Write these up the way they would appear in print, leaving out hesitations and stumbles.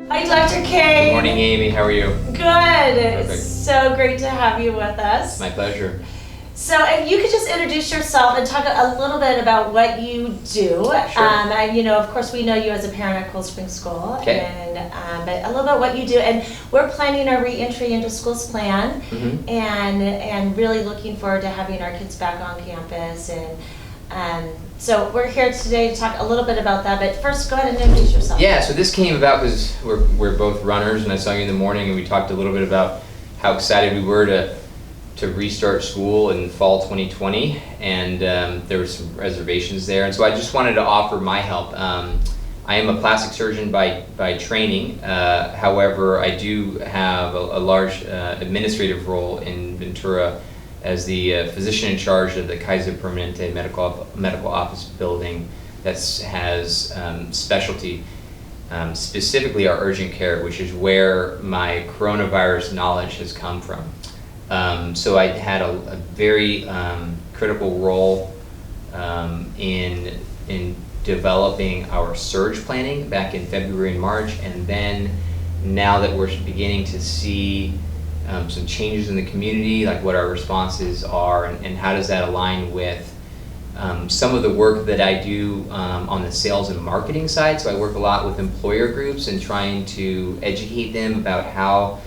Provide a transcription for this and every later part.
Hi, Dr. Kane. Good morning, Amy. How are you? Good. Perfect. It's so great to have you with us. My pleasure. So if you could just introduce yourself and talk a little bit about what you do. Sure. And of course, we know you as a parent at Cold Spring School. Okay. But a little bit what you do. And we're planning our reentry into schools plan, and really looking forward to having our kids back on campus. And so we're here today to talk a little bit about that. But first, go ahead and introduce yourself. Yeah. So this came about because we're both runners, and I saw you in the morning, and we talked a little bit about how excited we were to restart school in fall 2020, and there were some reservations there, and so I just wanted to offer my help. I am a plastic surgeon by training. However, I do have a large administrative role in Ventura as the physician in charge of the Kaiser Permanente medical office building that has specialty, specifically our urgent care, which is where my coronavirus knowledge has come from. So I had a very critical role in developing our surge planning back in February and March, and then now that we're beginning to see some changes in the community, like what our responses are and how does that align with some of the work that I do on the sales and marketing side. So I work a lot with employer groups and trying to educate them about how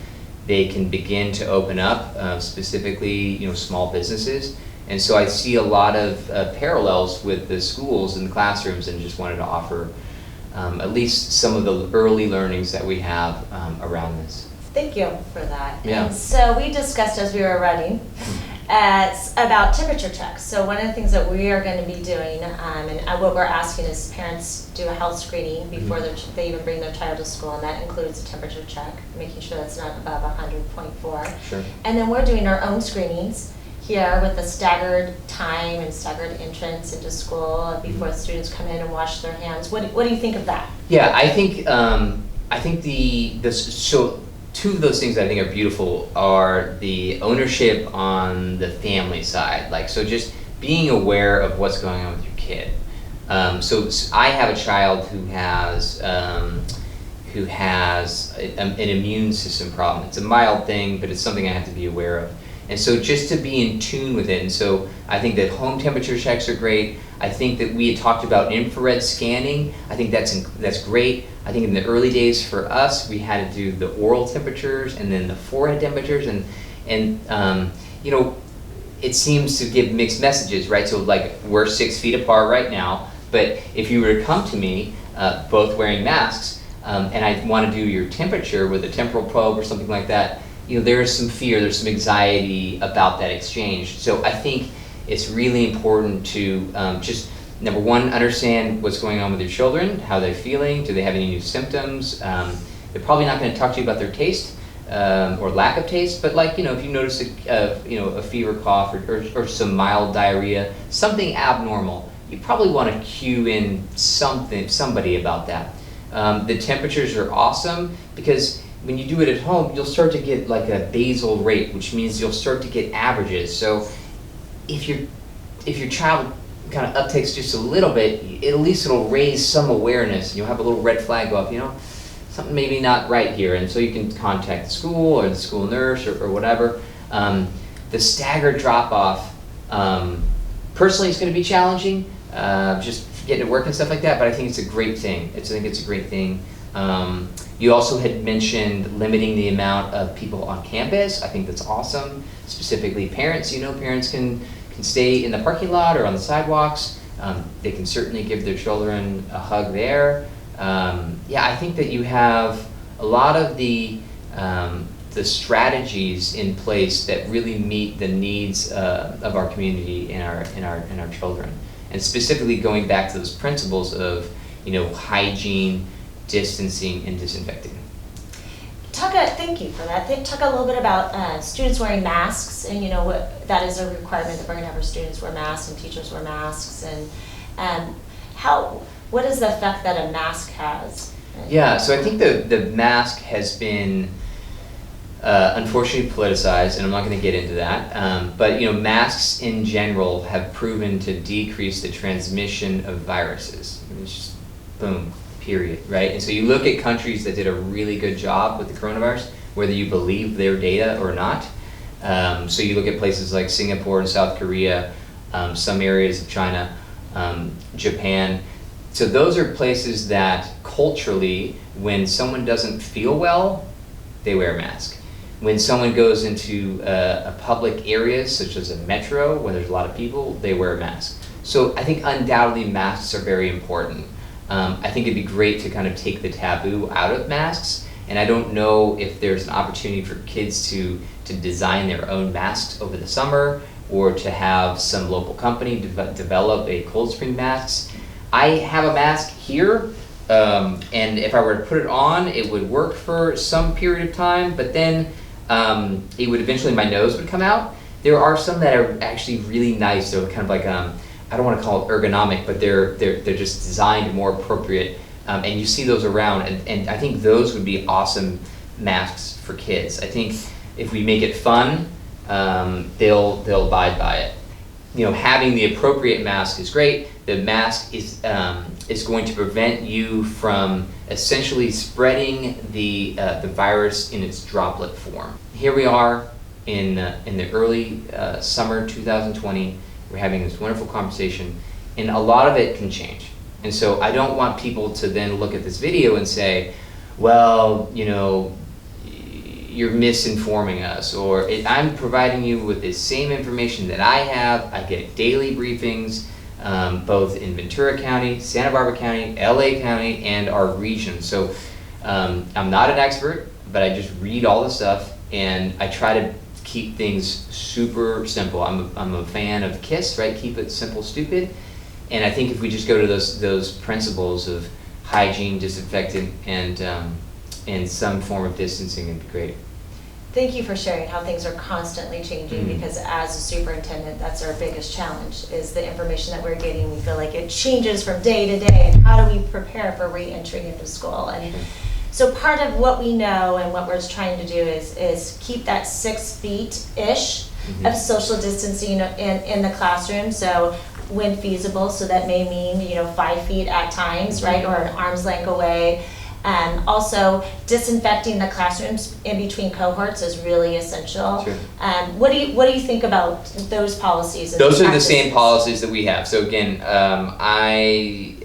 they can begin to open up, specifically, small businesses. And so I see a lot of parallels with the schools and the classrooms, and just wanted to offer at least some of the early learnings that we have around this. Thank you for that. Yeah. And so we discussed as we were running about temperature checks. So one of the things that we are going to be doing, and what we're asking is parents do a health screening before they even bring their child to school, and that includes a temperature check, making sure that's not above 100.4. Sure. And then we're doing our own screenings here with the staggered time and staggered entrance into school before the students come in and wash their hands. What do you think of that? Yeah, I think so. Two of those things I think are beautiful are the ownership on the family side. So just being aware of what's going on with your kid. So I have a child who has an immune system problem. It's a mild thing, but it's something I have to be aware of. And so just to be in tune with it. And so I think that home temperature checks are great. I think that we had talked about infrared scanning. I think that's great. I think in the early days for us, we had to do the oral temperatures and then the forehead temperatures, and it seems to give mixed messages, right? So we're 6 feet apart right now, but if you were to come to me, both wearing masks, and I want to do your temperature with a temporal probe or something like that, there is some fear, there's some anxiety about that exchange. So I think it's really important to just, number one, understand what's going on with your children, how they're feeling, do they have any new symptoms. They're probably not going to talk to you about their taste or lack of taste, but if you notice a fever, cough, or some mild diarrhea, something abnormal, you probably want to cue in somebody about that. The temperatures are awesome because when you do it at home, you'll start to get a basal rate, which means you'll start to get averages. So if your child kind of uptakes just a little bit, at least it'll raise some awareness, and you'll have a little red flag go up, something maybe not right here, and so you can contact the school or the school nurse or whatever. The staggered drop-off, personally it's going to be challenging, just getting to work and stuff like that, but I think it's a great thing. I think it's a great thing. You also had mentioned limiting the amount of people on campus. I think that's awesome, specifically parents. Parents can stay in the parking lot or on the sidewalks. They can certainly give their children a hug there. I think that you have a lot of the strategies in place that really meet the needs of our community and our children. And specifically going back to those principles of hygiene, distancing, and disinfecting. Thank you for that. Talk a little bit about students wearing masks, and what that is a requirement that we're going to have our students wear masks and teachers wear masks, and what is the effect that a mask has? Yeah, so I think the mask has been unfortunately politicized, and I'm not going to get into that. But masks in general have proven to decrease the transmission of viruses. It's just boom. period, right? And so you look at countries that did a really good job with the coronavirus, whether you believe their data or not. So you look at places like Singapore and South Korea, some areas of China, Japan. So those are places that culturally, when someone doesn't feel well, they wear a mask. When someone goes into a public area, such as a metro, where there's a lot of people, they wear a mask. So I think undoubtedly masks are very important. I think it'd be great to kind of take the taboo out of masks, and I don't know if there's an opportunity for kids to design their own masks over the summer, or to have some local company develop a cold spring masks. I have a mask here, and if I were to put it on, it would work for some period of time, but then it would eventually, my nose would come out. There are some that are actually really nice. They're kind of like, I don't want to call it ergonomic, but they're just designed more appropriate. And you see those around, and I think those would be awesome masks for kids. I think if we make it fun, they'll abide by it. You know, having the appropriate mask is great. The mask is going to prevent you from essentially spreading the virus in its droplet form. Here we are in the early summer 2020. We're having this wonderful conversation, and a lot of it can change. And so I don't want people to then look at this video and say, well, you know, you're misinforming us, or I'm providing you with the same information that I have. I get daily briefings, both in Ventura County, Santa Barbara County, LA County, and our region. So I'm not an expert, but I just read all the stuff, and I try to keep things super simple. I'm a fan of KISS, right? Keep it simple, stupid. And I think if we just go to those principles of hygiene, disinfectant, and some form of distancing, it'd be great. Thank you for sharing how things are constantly changing, because as a superintendent, that's our biggest challenge, is the information that we're getting. We feel like it changes from day to day, and how do we prepare for re-entry into school? And so part of what we know and what we're trying to do is keep that 6 feet-ish of social distancing in the classroom. So when feasible, so that may mean 5 feet at times, right, or an arm's length away. Also, disinfecting the classrooms in between cohorts is really essential. Sure. What do you think about those policies? And those are the same policies that we have. So again, I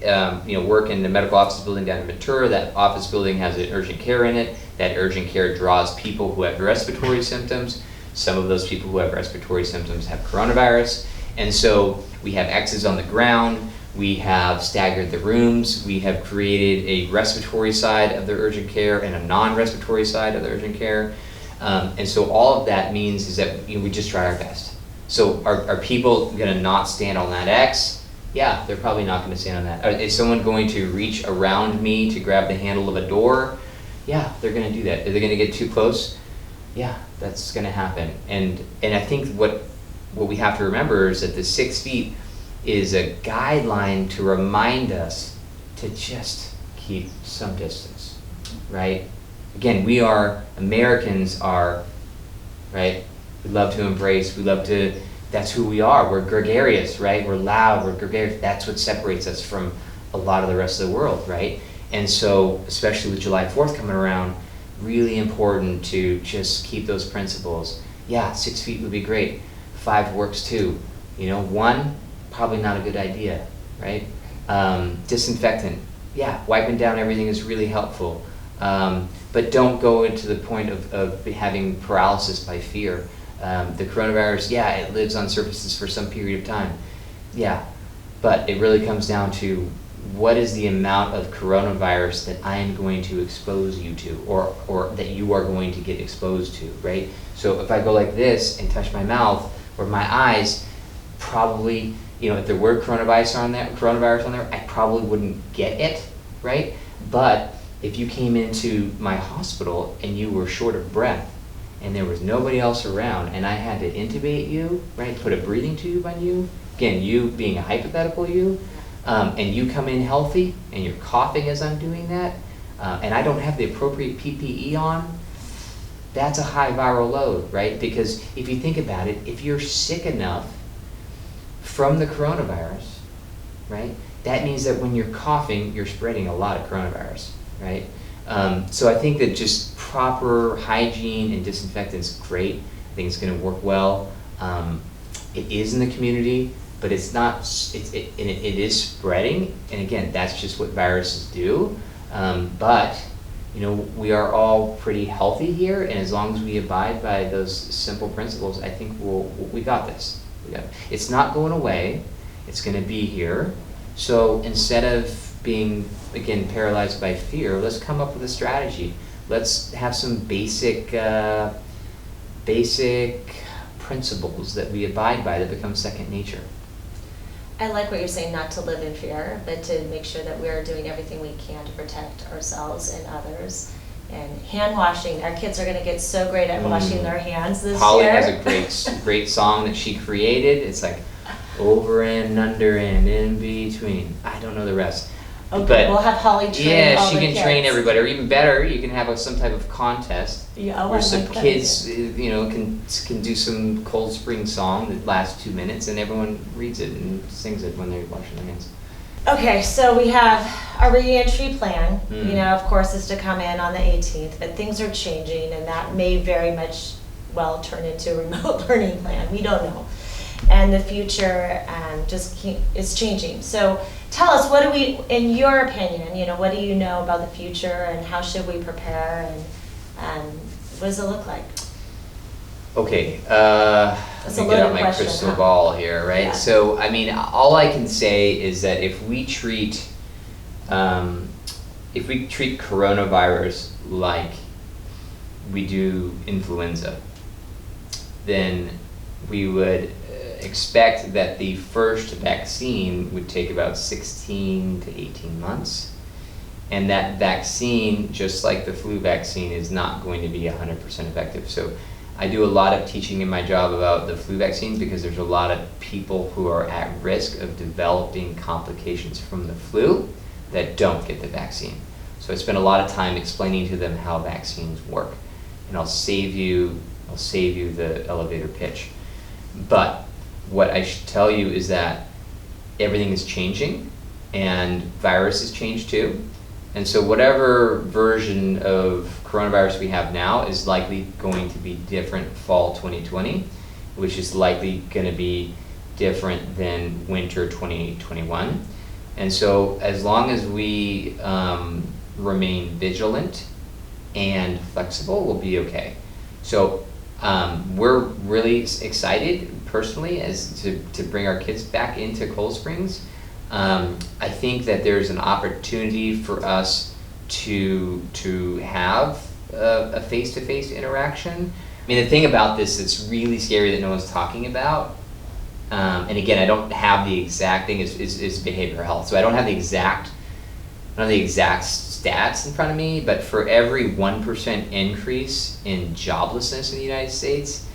work in the medical office building down in Ventura. That office building has an urgent care in it. That urgent care draws people who have respiratory symptoms. Some of those people who have respiratory symptoms have coronavirus, and so we have X's on the ground. We have staggered the rooms. We have created a respiratory side of the urgent care and a non-respiratory side of the urgent care. And so all of that means is that we just try our best. So are people going to not stand on that X? Yeah, they're probably not going to stand on that. Is someone going to reach around me to grab the handle of a door? Yeah, they're going to do that. Are they going to get too close? Yeah, that's going to happen. And I think what we have to remember is that the 6 feet is a guideline to remind us to just keep some distance, right? Again, Americans are, right? We love to embrace, that's who we are. We're gregarious, right? We're loud, we're gregarious. That's what separates us from a lot of the rest of the world, right? And so, especially with July 4th coming around, really important to just keep those principles. Yeah, 6 feet would be great. 5 works too. 1, probably not a good idea, right? Disinfectant, yeah, wiping down everything is really helpful. But don't go into the point of having paralysis by fear. The coronavirus, yeah, it lives on surfaces for some period of time. Yeah, but it really comes down to what is the amount of coronavirus that I am going to expose you to, or that you are going to get exposed to, right? So if I go like this and touch my mouth or my eyes, probably, if there were coronavirus on there, I probably wouldn't get it, right? But if you came into my hospital and you were short of breath and there was nobody else around and I had to intubate you, right, put a breathing tube on you, again, you being a hypothetical you, and you come in healthy and you're coughing as I'm doing that, and I don't have the appropriate PPE on, that's a high viral load, right? Because if you think about it, if you're sick enough from the coronavirus right? That means that when you're coughing, you're spreading a lot of coronavirus, right? So I think that just proper hygiene and disinfectant is great. I think it's going to work well. It is in the community, but it's not. It is spreading, and again, that's just what viruses do. But you know, we are all pretty healthy here, and as long as we abide by those simple principles, I think we got this. It's not going away. It's going to be here. So instead of being, again, paralyzed by fear, let's come up with a strategy. Let's have some basic principles that we abide by that become second nature. I like what you're saying, not to live in fear, but to make sure that we're doing everything we can to protect ourselves and others. And hand washing, our kids are going to get so great at washing their hands this Holly year. has a great song that she created. It's like over and under and in between. I don't know the rest. Okay, but we'll have Holly train yeah, all she the can kids. train everybody, or even better, you can have some type of contest Yeah, where I some like that kids, idea. you know, can do some Cold Spring song that lasts 2 minutes, and everyone reads it and sings it when they're washing their hands. Okay, so we have our reentry plan, Mm. you know, of course, is to come in on the 18th, but things are changing, and that may very much well turn into a remote learning plan. We don't know. And the future is changing. So tell us, what do we, in your opinion, you know, what do you know about the future, and how should we prepare, and what does it look like? Okay, That's let a me get out loaded my question, crystal huh? ball here, right? Yeah. So, I mean, all I can say is that if we treat coronavirus like we do influenza, then we would expect that the first vaccine would take about 16 to 18 months. And that vaccine, just like the flu vaccine, is not going to be 100% effective. So I do a lot of teaching in my job about the flu vaccine because there's a lot of people who are at risk of developing complications from the flu that don't get the vaccine. So I spend a lot of time explaining to them how vaccines work. And I'll save you the elevator pitch. But what I should tell you is that everything is changing, and viruses change too. And so whatever version of coronavirus we have now is likely going to be different fall 2020, which is likely going to be different than winter 2021. And so as long as we remain vigilant and flexible, we'll be okay. So we're really excited personally as to bring our kids back into Cold Springs. I think that there's an opportunity for us to have a face-to-face interaction. I mean, the thing about this that's really scary that no one's talking about, and again, I don't have the exact thing, is behavioral health. So I don't have the exact stats in front of me, but for every 1% increase in joblessness in the United States,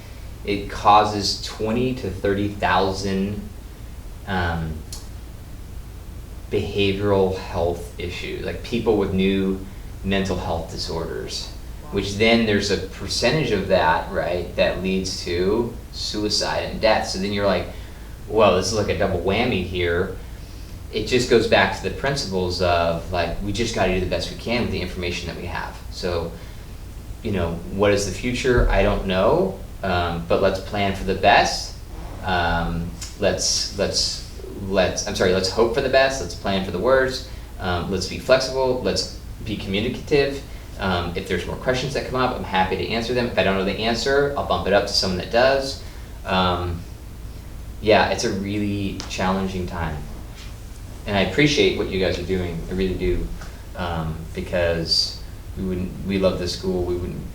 it causes 20 to 30,000 behavioral health issues, like people with new mental health disorders, which then there's a percentage of that, right, that leads to suicide and death. So then you're like, well, this is like a double whammy here. It just goes back to the principles of, like, we just got to do the best we can with the information that we have. So, you know, what is the future? I don't know, but let's plan for the best. Let's hope for the best. Let's plan for the worst. Let's be flexible. Let's be communicative. If there's more questions that come up, I'm happy to answer them. If I don't know the answer, I'll bump it up to someone that does. Yeah, it's a really challenging time. And I appreciate what you guys are doing. I really do, because we love the school.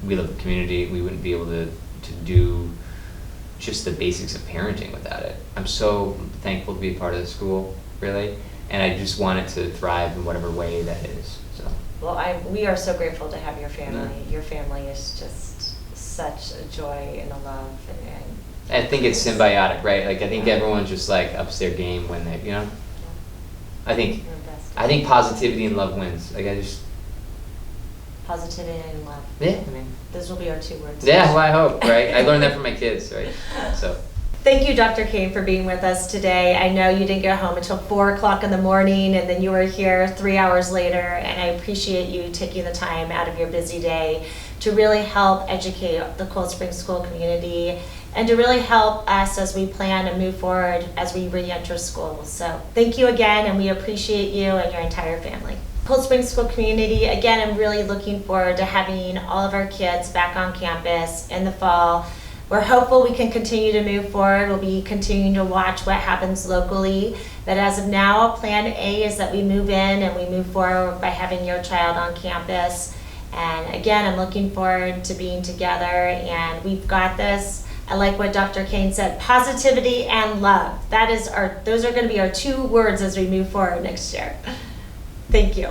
We love the community. We wouldn't be able to do just the basics of parenting without it. I'm so thankful to be a part of the school, really, and I just want it to thrive in whatever way that is. So. Well, we are so grateful to have your family. Yeah. Your family is just such a joy and a love, and I think it's symbiotic, right? Like, I think everyone's just like ups their game when they, you know. I think positivity and love wins. Like, positivity and love. Yeah, I mean. Those will be our 2 words. Yeah, well, I hope, right? I learned that from my kids, right? So. Thank you, Dr. Kane, for being with us today. I know you didn't get home until 4 o'clock in the morning, and then you were here 3 hours later, and I appreciate you taking the time out of your busy day to really help educate the Cold Spring School community and to really help us as we plan and move forward as we re-enter school. So thank you again, and we appreciate you and your entire family. Cold Spring School community, again, I'm really looking forward to having all of our kids back on campus in the fall. We're hopeful we can continue to move forward. We'll be continuing to watch what happens locally. But as of now, plan A is that we move in and we move forward by having your child on campus. And again, I'm looking forward to being together, and we've got this. I like what Dr. Kane said, positivity and love. Those are going to be our 2 words as we move forward next year. Thank you.